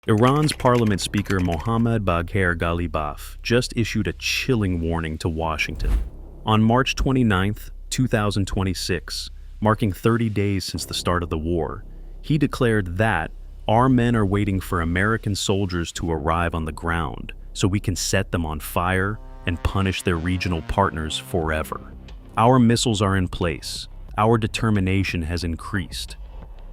Iran's parliament speaker Mohammad Bagher Ghalibaf just issued a chilling warning to Washington. On March 29, 2026, marking 30 days since the start of the war, he declared that our men are waiting for American soldiers to arrive on the ground so we can set them on fire and punish their regional partners forever. Our missiles are in place. Our determination has increased.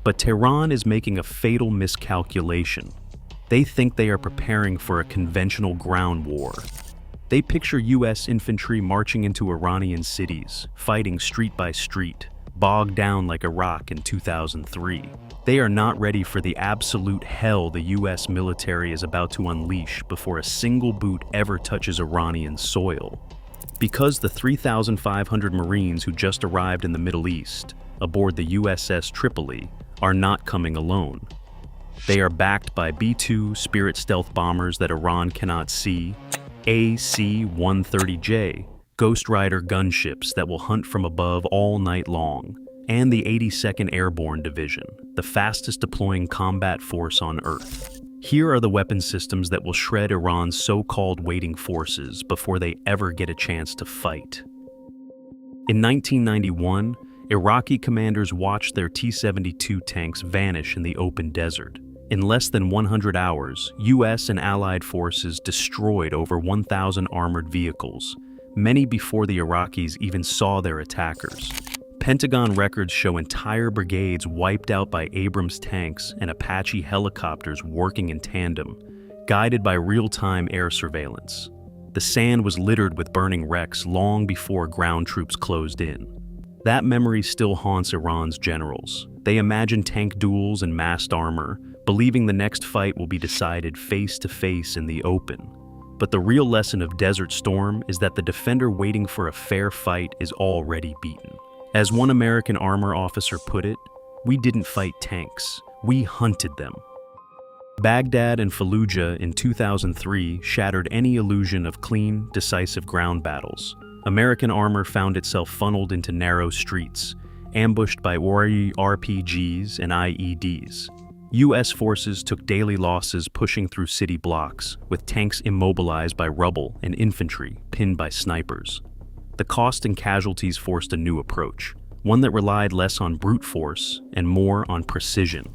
But Tehran is making a fatal miscalculation. They think they are preparing for a conventional ground war. They picture U.S. infantry marching into Iranian cities, fighting street by street, bogged down like Iraq in 2003. They are not ready for the absolute hell the U.S. military is about to unleash before a single boot ever touches Iranian soil. Because the 3,500 Marines who just arrived in the Middle East, aboard the USS Tripoli, are not coming alone. They are backed by B-2 Spirit stealth bombers that Iran cannot see, AC-130J Ghostrider gunships that will hunt from above all night long, and the 82nd Airborne Division, the fastest deploying combat force on Earth. Here are the weapon systems that will shred Iran's so-called waiting forces before they ever get a chance to fight. In 1991, Iraqi commanders watched their T-72 tanks vanish in the open desert. In less than 100 hours, U.S. and Allied forces destroyed over 1,000 armored vehicles, many before the Iraqis even saw their attackers. Pentagon records show entire brigades wiped out by Abrams tanks and Apache helicopters working in tandem, guided by real-time air surveillance. The sand was littered with burning wrecks long before ground troops closed in. That memory still haunts Iran's generals. They imagine tank duels and massed armor, believing the next fight will be decided face-to-face in the open. But the real lesson of Desert Storm is that the defender waiting for a fair fight is already beaten. As one American armor officer put it, "We didn't fight tanks, we hunted them." Baghdad and Fallujah in 2003 shattered any illusion of clean, decisive ground battles. American armor found itself funneled into narrow streets, ambushed by RPGs and IEDs. U.S. forces took daily losses pushing through city blocks, with tanks immobilized by rubble and infantry pinned by snipers. The cost and casualties forced a new approach, one that relied less on brute force and more on precision.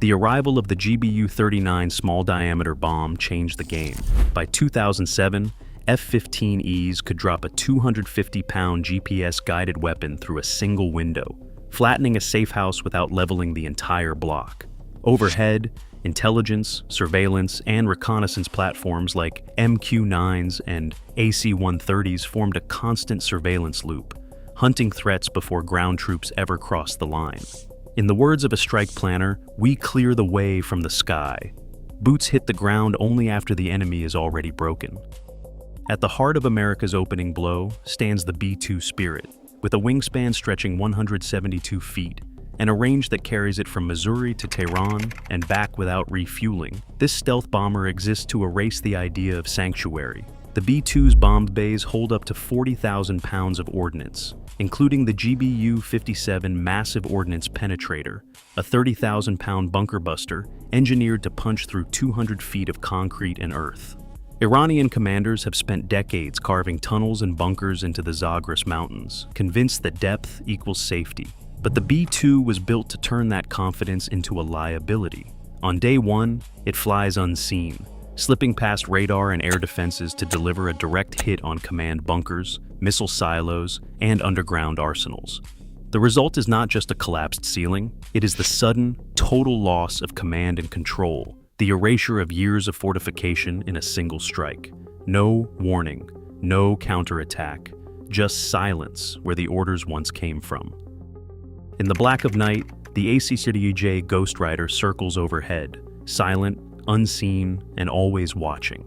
The arrival of the GBU-39 small-diameter bomb changed the game. By 2007, F-15Es could drop a 250-pound GPS-guided weapon through a single window, flattening a safe house without leveling the entire block. Overhead, intelligence, surveillance, and reconnaissance platforms like MQ-9s and AC-130s formed a constant surveillance loop, hunting threats before ground troops ever crossed the line. In the words of a strike planner, "We clear the way from the sky." Boots hit the ground only after the enemy is already broken. At the heart of America's opening blow stands the B-2 Spirit, with a wingspan stretching 172 feet, and a range that carries it from Missouri to Tehran and back without refueling. This stealth bomber exists to erase the idea of sanctuary. The B-2's bomb bays hold up to 40,000 pounds of ordnance, including the GBU-57 Massive Ordnance Penetrator, a 30,000-pound bunker buster engineered to punch through 200 feet of concrete and earth. Iranian commanders have spent decades carving tunnels and bunkers into the Zagros Mountains, convinced that depth equals safety. But the B-2 was built to turn that confidence into a liability. On day one, it flies unseen, slipping past radar and air defenses to deliver a direct hit on command bunkers, missile silos, and underground arsenals. The result is not just a collapsed ceiling, it is the sudden, total loss of command and control, the erasure of years of fortification in a single strike. No warning, no counterattack, just silence where the orders once came from. In the black of night, the AC-130J Ghostrider circles overhead, silent, unseen, and always watching.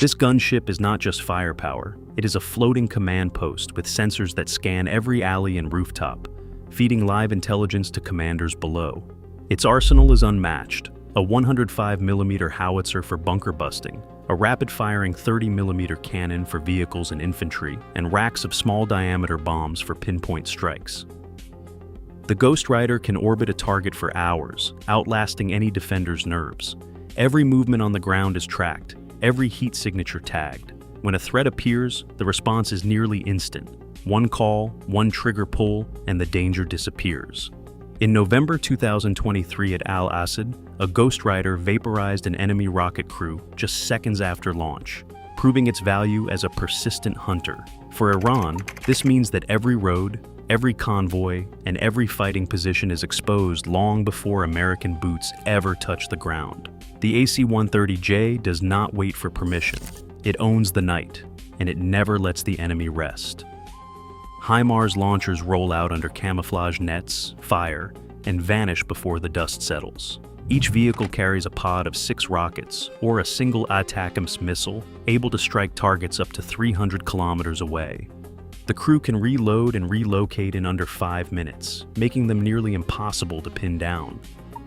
This gunship is not just firepower, it is a floating command post with sensors that scan every alley and rooftop, feeding live intelligence to commanders below. Its arsenal is unmatched, a 105mm howitzer for bunker busting, a rapid-firing 30mm cannon for vehicles and infantry, and racks of small-diameter bombs for pinpoint strikes. The Ghostrider can orbit a target for hours, outlasting any defender's nerves. Every movement on the ground is tracked, every heat signature tagged. When a threat appears, the response is nearly instant. One call, one trigger pull, and the danger disappears. In November 2023 at Al Asad, a Ghostrider vaporized an enemy rocket crew just seconds after launch, proving its value as a persistent hunter. For Iran, this means that every road, every convoy, and every fighting position is exposed long before American boots ever touch the ground. The AC-130J does not wait for permission. It owns the night, and it never lets the enemy rest. HIMARS launchers roll out under camouflage nets, fire, and vanish before the dust settles. Each vehicle carries a pod of 6 rockets, or a single ATACMS missile, able to strike targets up to 300 kilometers away. The crew can reload and relocate in under 5 minutes, making them nearly impossible to pin down.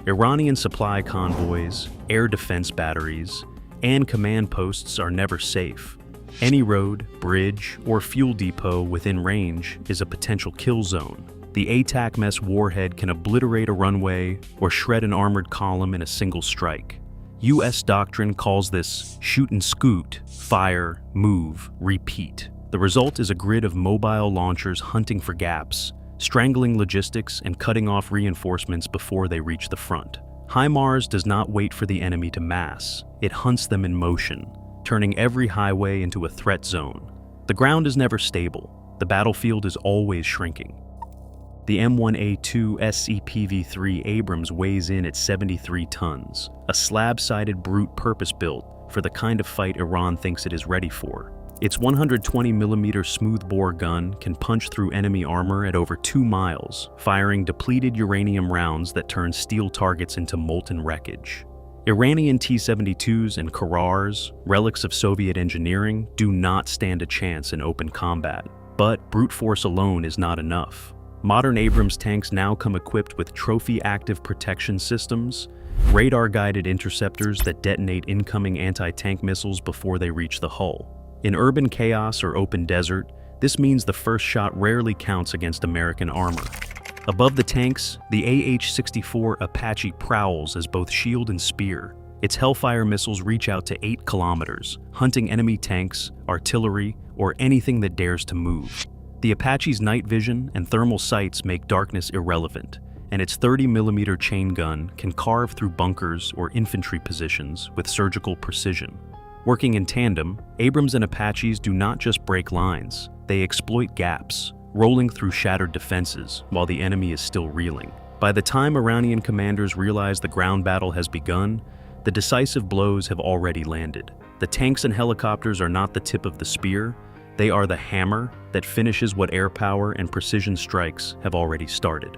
Iranian supply convoys, air defense batteries, and command posts are never safe. Any road, bridge, or fuel depot within range is a potential kill zone. The ATACMS warhead can obliterate a runway or shred an armored column in a single strike. US doctrine calls this shoot and scoot, fire, move, repeat. The result is a grid of mobile launchers hunting for gaps, strangling logistics and cutting off reinforcements before they reach the front. HIMARS does not wait for the enemy to mass, it hunts them in motion, turning every highway into a threat zone. The ground is never stable, the battlefield is always shrinking. The M1A2 SCPV-3 Abrams weighs in at 73 tons, a slab-sided brute purpose-built for the kind of fight Iran thinks it is ready for. Its 120mm smoothbore gun can punch through enemy armor at over 2 miles, firing depleted uranium rounds that turn steel targets into molten wreckage. Iranian T-72s and Karars, relics of Soviet engineering, do not stand a chance in open combat. But brute force alone is not enough. Modern Abrams tanks now come equipped with trophy active protection systems, radar-guided interceptors that detonate incoming anti-tank missiles before they reach the hull. In urban chaos or open desert, this means the first shot rarely counts against American armor. Above the tanks, the AH-64 Apache prowls as both shield and spear. Its Hellfire missiles reach out to 8 kilometers, hunting enemy tanks, artillery, or anything that dares to move. The Apache's night vision and thermal sights make darkness irrelevant, and its 30mm chain gun can carve through bunkers or infantry positions with surgical precision. Working in tandem, Abrams and Apaches do not just break lines, they exploit gaps, rolling through shattered defenses while the enemy is still reeling. By the time Iranian commanders realize the ground battle has begun, the decisive blows have already landed. The tanks and helicopters are not the tip of the spear, they are the hammer that finishes what air power and precision strikes have already started.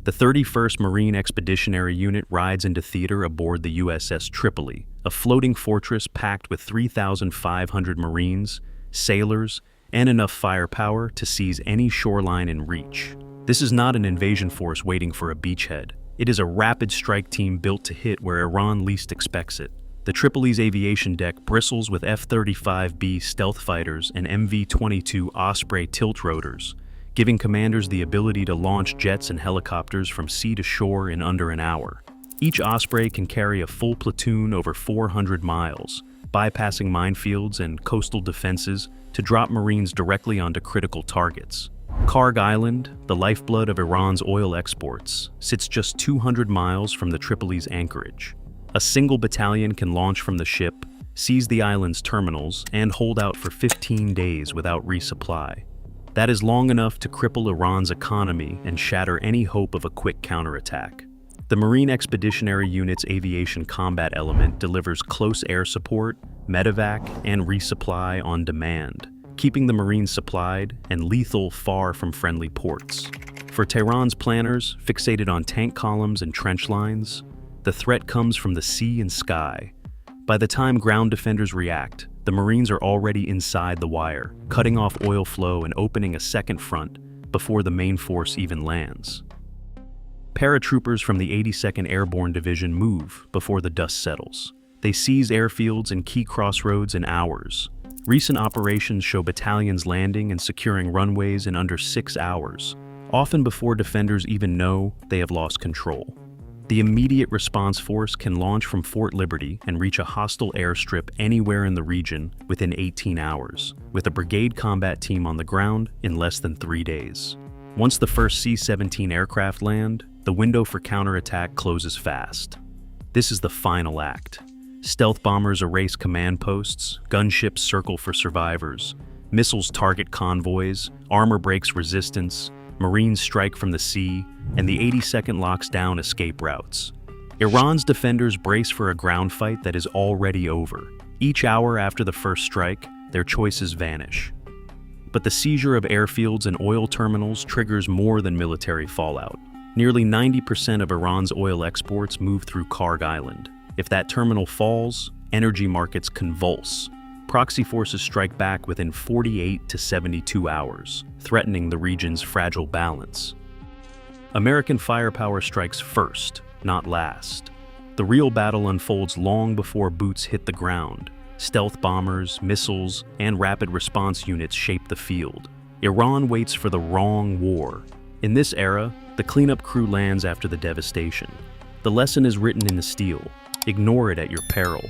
The 31st Marine Expeditionary Unit rides into theater aboard the USS Tripoli, a floating fortress packed with 3,500 Marines, sailors, and enough firepower to seize any shoreline in reach. This is not an invasion force waiting for a beachhead. It is a rapid strike team built to hit where Iran least expects it. The Tripoli's aviation deck bristles with F-35B stealth fighters and MV-22 Osprey tilt rotors, giving commanders the ability to launch jets and helicopters from sea to shore in under an hour. Each Osprey can carry a full platoon over 400 miles, bypassing minefields and coastal defenses to drop Marines directly onto critical targets. Karg Island, the lifeblood of Iran's oil exports, sits just 200 miles from the Tripoli's anchorage. A single battalion can launch from the ship, seize the island's terminals, and hold out for 15 days without resupply. That is long enough to cripple Iran's economy and shatter any hope of a quick counterattack. The Marine Expeditionary Unit's aviation combat element delivers close air support, medevac, and resupply on demand, keeping the Marines supplied and lethal far from friendly ports. For Tehran's planners, fixated on tank columns and trench lines, the threat comes from the sea and sky. By the time ground defenders react, the Marines are already inside the wire, cutting off oil flow and opening a second front before the main force even lands. Paratroopers from the 82nd Airborne Division move before the dust settles. They seize airfields and key crossroads in hours. Recent operations show battalions landing and securing runways in under 6 hours, often before defenders even know they have lost control. The Immediate Response Force can launch from Fort Liberty and reach a hostile airstrip anywhere in the region within 18 hours, with a brigade combat team on the ground in less than 3 days. Once the first C-17 aircraft land, the window for counterattack closes fast. This is the final act. Stealth bombers erase command posts, gunships circle for survivors, missiles target convoys, armor breaks resistance, Marines strike from the sea, and the 82nd locks down escape routes. Iran's defenders brace for a ground fight that is already over. Each hour after the first strike, their choices vanish. But the seizure of airfields and oil terminals triggers more than military fallout. Nearly 90% of Iran's oil exports move through Karg Island. If that terminal falls, energy markets convulse. Proxy forces strike back within 48 to 72 hours, threatening the region's fragile balance. American firepower strikes first, not last. The real battle unfolds long before boots hit the ground. Stealth bombers, missiles, and rapid response units shape the field. Iran waits for the wrong war. In this era, the cleanup crew lands after the devastation. The lesson is written in the steel. Ignore it at your peril.